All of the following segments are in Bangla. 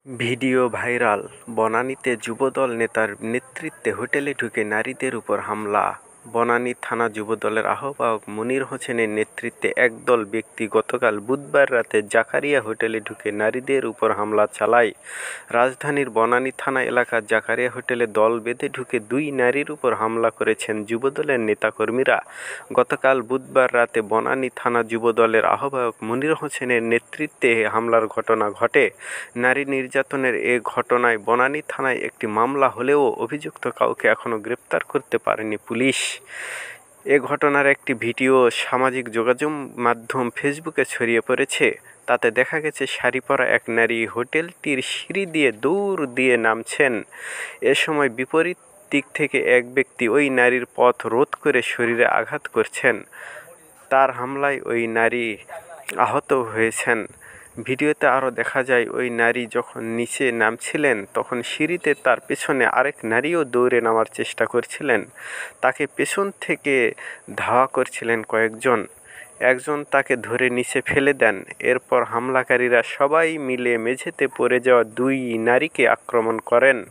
ভিডিও ভাইরাল, বনানীতে যুবদল নেতার নেতৃত্বে হোটেলে ঢুকে নারীদের উপর হামলা। বনানী থানা যুবদলের আহ্বায়ক মনির হোসেনের নেতৃত্বে একদল ব্যক্তি গতকাল বুধবার রাতে জাকারিয়া হোটেলে ঢুকে নারীদের উপর হামলা চালায়। রাজধানীর বনানী থানা এলাকার জাকারিয়া হোটেলে দল বেঁধে ঢুকে দুই নারীর উপর হামলা করেছেন যুবদলের নেতাকর্মীরা। গতকাল বুধবার রাতে বনানী থানা যুবদলের আহ্বায়ক মনির হোসেনের নেতৃত্বে হামলার ঘটনা ঘটে। নারী নির্যাতনের এ ঘটনায় বনানী থানায় একটি মামলা হলেও অভিযুক্ত কাউকে এখনও গ্রেপ্তার করতে পারেনি পুলিশ। এ ঘটনার একটি ভিডিও সামাজিক যোগাযোগ মাধ্যম ফেসবুকে ছড়িয়ে পড়েছে। তাতে দেখা গেছে শাড়ি পরা এক নারী হোটেলটির সিঁড়ি দিয়ে দৌড় দিয়ে নামছেন। এ সময় বিপরীত দিক থেকে এক ব্যক্তি ওই নারীর পথ রোধ করে শরীরে আঘাত করছেন। তার হামলায় ওই নারী আহত হয়েছেন। ভিডিওতে আরও দেখা যায়, ওই নারী যখন নিচে নামছিলেন তখন সিঁড়িতে তার পেছনে আরেক নারীও দৌড়ে নামার চেষ্টা করছিলেন। তাকে পেছন থেকে ধাওয়া করছিলেন কয়েকজন। একজন তাকে ধরে নিচে ফেলে দেন। এরপর হামলাকারীরা সবাই মিলে মেঝেতে পড়ে যাওয়া দুই নারীকে আক্রমণ করেন।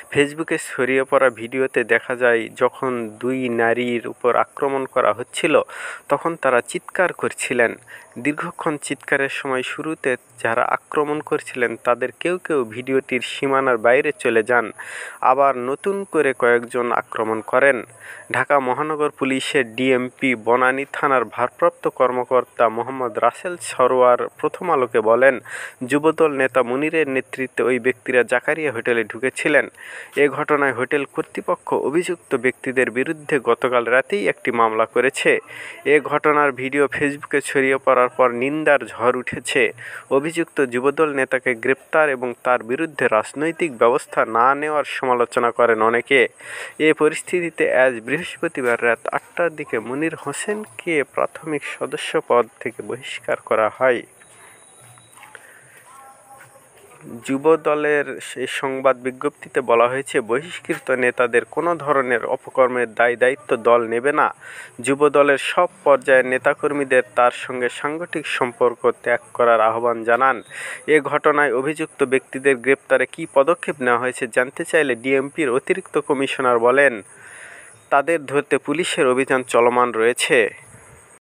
ফেসবুকে ছড়িয়ে পড়া ভিডিওতে দেখা যায়, যখন দুই নারীর উপর আক্রমণ করা হচ্ছিল তখন তারা চিৎকার করছিলেন। দীর্ঘক্ষণ চিৎকারের সময় শুরুতে যারা আক্রমণ করছিলেন তাদের কেউ কেউ ভিডিওটির সীমানার বাইরে চলে যান, আবার নতুন করে কয়েকজন আক্রমণ করেন। ঢাকা মহানগর পুলিশের ডিএমপি বনানী থানার ভারপ্রাপ্ত কর্মকর্তা মোহাম্মদ রাসেল সরোয়ার প্রথম আলোকে বলেন, যুবদল নেতা মনিরের নেতৃত্বে ওই ব্যক্তিরা জাকারিয়া হোটেলে ঢুকেছিলেন। এ ঘটনায় হোটেল কর্তৃপক্ষ অভিযুক্ত ব্যক্তিদের বিরুদ্ধে গতকাল রাতেই একটি মামলা করেছে। এ ঘটনার ভিডিও ফেসবুকে ছড়িয়ে পড়ার পর নিন্দার ঝড় উঠেছে। অভিযুক্ত যুবদল নেতাকে গ্রেপ্তার এবং তার বিরুদ্ধে রাজনৈতিক ব্যবস্থা না নেওয়ার সমালোচনা করেন অনেকে। এ পরিস্থিতিতে আজ বৃহস্পতিবার রাত 8টার দিকে মনির হোসেনকে প্রাথমিক সদস্য পদ থেকে বহিষ্কার করা হয়। যুবদলের সেই সংবাদ বিজ্ঞপ্তিতে বলা হয়েছে, বহিষ্কৃত নেতাদের কোনো ধরনের অপকর্মের দায়-দায়িত্ব দল নেবে না। যুবদলের সব পর্যায়ের নেতাকর্মীদের তার সঙ্গে সাংগঠনিক সম্পর্ক ত্যাগ করার আহ্বান জানান। এ ঘটনায় অভিযুক্ত ব্যক্তিদের গ্রেপ্তারে কী পদক্ষেপ নেওয়া হয়েছে জানতে চাইলে ডিএমপির অতিরিক্ত কমিশনার বলেন, তাদের ধরতে পুলিশের অভিযান চলমান রয়েছে।